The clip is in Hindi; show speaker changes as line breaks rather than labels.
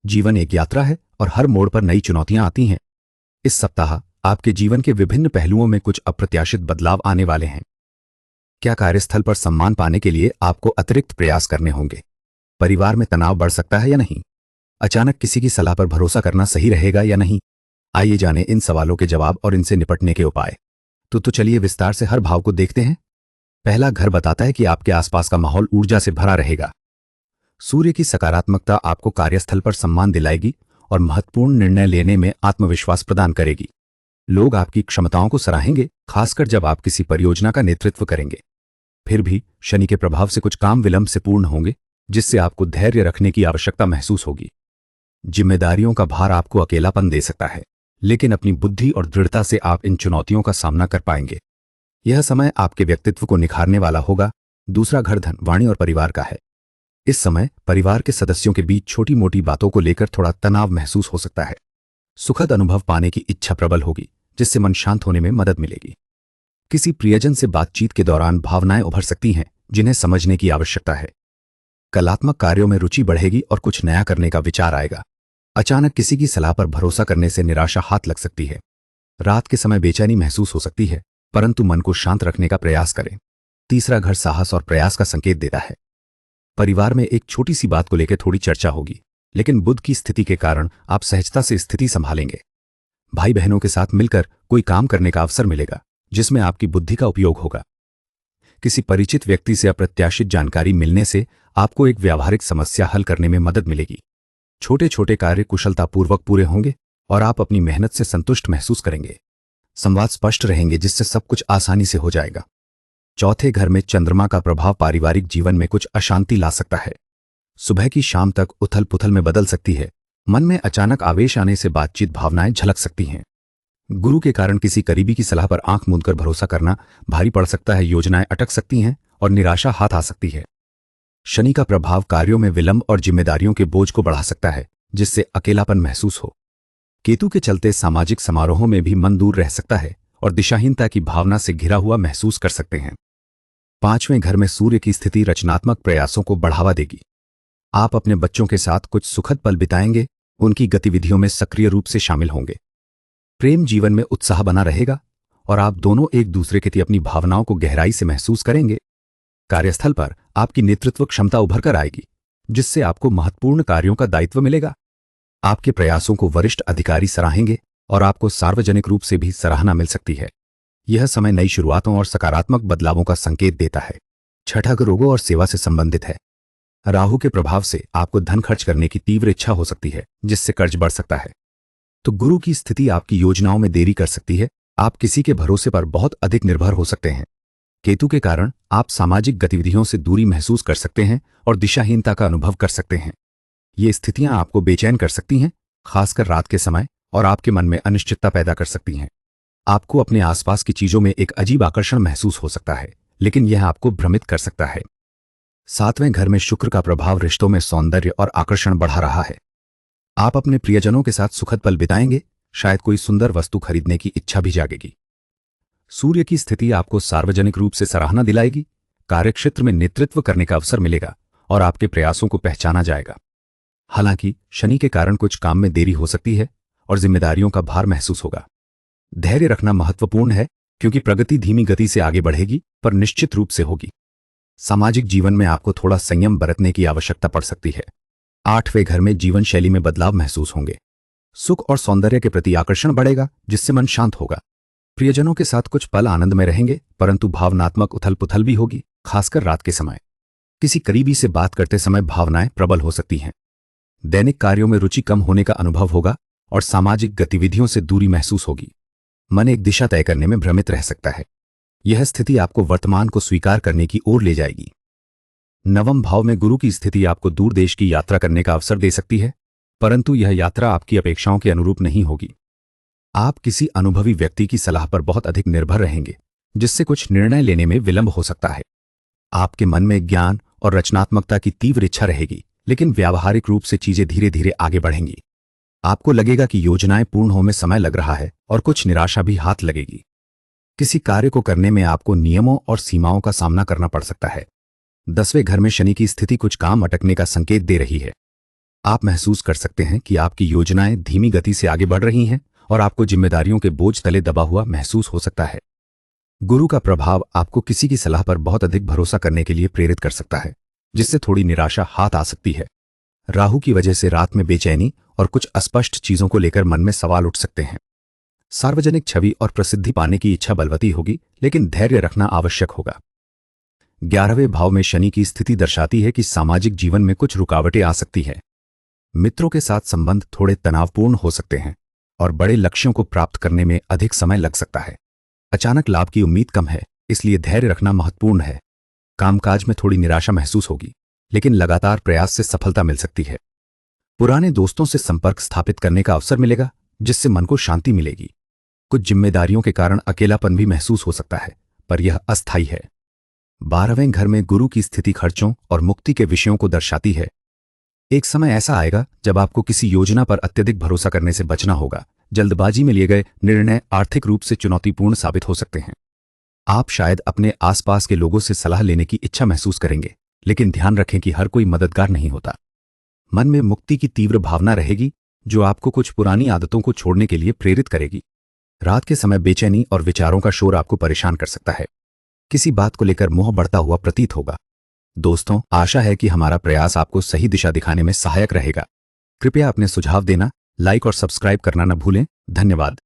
जीवन एक यात्रा है और हर मोड़ पर नई चुनौतियां आती हैं। इस सप्ताह आपके जीवन के विभिन्न पहलुओं में कुछ अप्रत्याशित बदलाव आने वाले हैं। क्या कार्यस्थल पर सम्मान पाने के लिए आपको अतिरिक्त प्रयास करने होंगे? परिवार में तनाव बढ़ सकता है या नहीं? अचानक किसी की सलाह पर भरोसा करना सही रहेगा या नहीं? आइए जानें इन सवालों के जवाब और इनसे निपटने के उपाय। तो चलिए विस्तार से हर भाव को देखते हैं। पहला, घर बताता है कि आपके आसपास का माहौल ऊर्जा से भरा रहेगा। सूर्य की सकारात्मकता आपको कार्यस्थल पर सम्मान दिलाएगी और महत्वपूर्ण निर्णय लेने में आत्मविश्वास प्रदान करेगी। लोग आपकी क्षमताओं को सराहेंगे, खासकर जब आप किसी परियोजना का नेतृत्व करेंगे। फिर भी शनि के प्रभाव से कुछ काम विलंब से पूर्ण होंगे, जिससे आपको धैर्य रखने की आवश्यकता महसूस होगी। जिम्मेदारियों का भार आपको अकेलापन दे सकता है, लेकिन अपनी बुद्धि और दृढ़ता से आप इन चुनौतियों का सामना कर पाएंगे। यह समय आपके व्यक्तित्व को निखारने वाला होगा। दूसरा, घर धन, वाणी और परिवार का है। इस समय परिवार के सदस्यों के बीच छोटी मोटी बातों को लेकर थोड़ा तनाव महसूस हो सकता है। सुखद अनुभव पाने की इच्छा प्रबल होगी, जिससे मन शांत होने में मदद मिलेगी। किसी प्रियजन से बातचीत के दौरान भावनाएं उभर सकती हैं, जिन्हें समझने की आवश्यकता है। कलात्मक कार्यों में रुचि बढ़ेगी और कुछ नया करने का विचार आएगा। अचानक किसी की सलाह पर भरोसा करने से निराशा हाथ लग सकती है। रात के समय बेचैनी महसूस हो सकती है, परंतु मन को शांत रखने का प्रयास करें। तीसरा, घर साहस और प्रयास का संकेत देता है। परिवार में एक छोटी सी बात को लेकर थोड़ी चर्चा होगी, लेकिन बुध की स्थिति के कारण आप सहजता से स्थिति संभालेंगे। भाई बहनों के साथ मिलकर कोई काम करने का अवसर मिलेगा, जिसमें आपकी बुद्धि का उपयोग होगा। किसी परिचित व्यक्ति से अप्रत्याशित जानकारी मिलने से आपको एक व्यावहारिक समस्या हल करने में मदद मिलेगी। छोटे छोटे कार्य कुशलतापूर्वक पूरे होंगे और आप अपनी मेहनत से संतुष्ट महसूस करेंगे। संवाद स्पष्ट रहेंगे, जिससे सब कुछ आसानी से हो जाएगा। चौथे, घर में चंद्रमा का प्रभाव पारिवारिक जीवन में कुछ अशांति ला सकता है। सुबह की शाम तक उथल पुथल में बदल सकती है। मन में अचानक आवेश आने से बातचीत भावनाएं झलक सकती हैं। गुरु के कारण किसी करीबी की सलाह पर आंख मूंदकर भरोसा करना भारी पड़ सकता है। योजनाएं अटक सकती हैं और निराशा हाथ आ सकती है। शनि का प्रभाव कार्यों में विलंब और जिम्मेदारियों के बोझ को बढ़ा सकता है, जिससे अकेलापन महसूस हो। केतु के चलते सामाजिक समारोहों में भी मन दूर रह सकता है और दिशाहीनता की भावना से घिरा हुआ महसूस कर सकते हैं। पांचवें, घर में सूर्य की स्थिति रचनात्मक प्रयासों को बढ़ावा देगी। आप अपने बच्चों के साथ कुछ सुखद पल बिताएंगे, उनकी गतिविधियों में सक्रिय रूप से शामिल होंगे। प्रेम जीवन में उत्साह बना रहेगा और आप दोनों एक दूसरे के प्रति अपनी भावनाओं को गहराई से महसूस करेंगे। कार्यस्थल पर आपकी नेतृत्व क्षमता उभर कर आएगी, जिससे आपको महत्वपूर्ण कार्यों का दायित्व मिलेगा। आपके प्रयासों को वरिष्ठ अधिकारी सराहेंगे और आपको सार्वजनिक रूप से भी सराहना मिल सकती है। यह समय नई शुरुआतों और सकारात्मक बदलावों का संकेत देता है। छठा, रोगों और सेवा से संबंधित है। राहु के प्रभाव से आपको धन खर्च करने की तीव्र इच्छा हो सकती है, जिससे कर्ज बढ़ सकता है। तो गुरु की स्थिति आपकी योजनाओं में देरी कर सकती है। आप किसी के भरोसे पर बहुत अधिक निर्भर हो सकते हैं। केतु के कारण आप सामाजिक गतिविधियों से दूरी महसूस कर सकते हैं और दिशाहीनता का अनुभव कर सकते हैं। ये स्थितियां आपको बेचैन कर सकती हैं, खासकर रात के समय, और आपके मन में अनिश्चितता पैदा कर सकती हैं। आपको अपने आसपास की चीजों में एक अजीब आकर्षण महसूस हो सकता है, लेकिन यह आपको भ्रमित कर सकता है। सातवें, घर में शुक्र का प्रभाव रिश्तों में सौंदर्य और आकर्षण बढ़ा रहा है। आप अपने प्रियजनों के साथ सुखद पल बिताएंगे, शायद कोई सुंदर वस्तु खरीदने की इच्छा भी जागेगी। सूर्य की स्थिति आपको सार्वजनिक रूप से सराहना दिलाएगी। कार्यक्षेत्र में नेतृत्व करने का अवसर मिलेगा और आपके प्रयासों को पहचाना जाएगा। हालांकि शनि के कारण कुछ काम में देरी हो सकती है और जिम्मेदारियों का भार महसूस होगा। धैर्य रखना महत्वपूर्ण है, क्योंकि प्रगति धीमी गति से आगे बढ़ेगी, पर निश्चित रूप से होगी। सामाजिक जीवन में आपको थोड़ा संयम बरतने की आवश्यकता पड़ सकती है। आठवें, घर में जीवन शैली में बदलाव महसूस होंगे। सुख और सौंदर्य के प्रति आकर्षण बढ़ेगा, जिससे मन शांत होगा। प्रियजनों के साथ कुछ पल आनंद में रहेंगे, परंतु भावनात्मक उथल पुथल भी होगी, खासकर रात के समय। किसी करीबी से बात करते समय भावनाएं प्रबल हो सकती हैं। दैनिक कार्यों में रुचि कम होने का अनुभव होगा और सामाजिक गतिविधियों से दूरी महसूस होगी। मन एक दिशा तय करने में भ्रमित रह सकता है। यह स्थिति आपको वर्तमान को स्वीकार करने की ओर ले जाएगी। नवम भाव में गुरु की स्थिति आपको दूर देश की यात्रा करने का अवसर दे सकती है, परंतु यह यात्रा आपकी अपेक्षाओं के अनुरूप नहीं होगी। आप किसी अनुभवी व्यक्ति की सलाह पर बहुत अधिक निर्भर रहेंगे, जिससे कुछ निर्णय लेने में विलंब हो सकता है। आपके मन में ज्ञान और रचनात्मकता की तीव्र इच्छा रहेगी, लेकिन व्यावहारिक रूप से चीजें धीरे धीरे आगे बढ़ेंगी। आपको लगेगा कि योजनाएं पूर्ण होने में समय लग रहा है और कुछ निराशा भी हाथ लगेगी। किसी कार्य को करने में आपको नियमों और सीमाओं का सामना करना पड़ सकता है। 10वें घर में शनि की स्थिति कुछ काम अटकने का संकेत दे रही है। आप महसूस कर सकते हैं कि आपकी योजनाएं धीमी गति से आगे बढ़ रही हैं और आपको जिम्मेदारियों के बोझ तले दबा हुआ महसूस हो सकता है। गुरु का प्रभाव आपको किसी की सलाह पर बहुत अधिक भरोसा करने के लिए प्रेरित कर सकता है, जिससे थोड़ी निराशा हाथ आ सकती है। राहु की वजह से रात में बेचैनी और कुछ अस्पष्ट चीजों को लेकर मन में सवाल उठ सकते हैं। सार्वजनिक छवि और प्रसिद्धि पाने की इच्छा बलवती होगी, लेकिन धैर्य रखना आवश्यक होगा। 11वें भाव में शनि की स्थिति दर्शाती है कि सामाजिक जीवन में कुछ रुकावटें आ सकती है। मित्रों के साथ संबंध थोड़े तनावपूर्ण हो सकते हैं और बड़े लक्ष्यों को प्राप्त करने में अधिक समय लग सकता है। अचानक लाभ की उम्मीद कम है, इसलिए धैर्य रखना महत्वपूर्ण है। कामकाज में थोड़ी निराशा महसूस होगी, लेकिन लगातार प्रयास से सफलता मिल सकती है। पुराने दोस्तों से संपर्क स्थापित करने का अवसर मिलेगा, जिससे मन को शांति मिलेगी। कुछ जिम्मेदारियों के कारण अकेलापन भी महसूस हो सकता है, पर यह अस्थायी है। 12वें घर में गुरु की स्थिति खर्चों और मुक्ति के विषयों को दर्शाती है। एक समय ऐसा आएगा जब आपको किसी योजना पर अत्यधिक भरोसा करने से बचना होगा। जल्दबाजी में लिए गए निर्णय आर्थिक रूप से चुनौतीपूर्ण साबित हो सकते हैं। आप शायद अपने आसपास के लोगों से सलाह लेने की इच्छा महसूस करेंगे, लेकिन ध्यान रखें कि हर कोई मददगार नहीं होता। मन में मुक्ति की तीव्र भावना रहेगी, जो आपको कुछ पुरानी आदतों को छोड़ने के लिए प्रेरित करेगी। रात के समय बेचैनी और विचारों का शोर आपको परेशान कर सकता है। किसी बात को लेकर मोह बढ़ता हुआ प्रतीत होगा। दोस्तों, आशा है कि हमारा प्रयास आपको सही दिशा दिखाने में सहायक रहेगा। कृपया अपने सुझाव देना, लाइक और सब्सक्राइब करना न भूलें। धन्यवाद।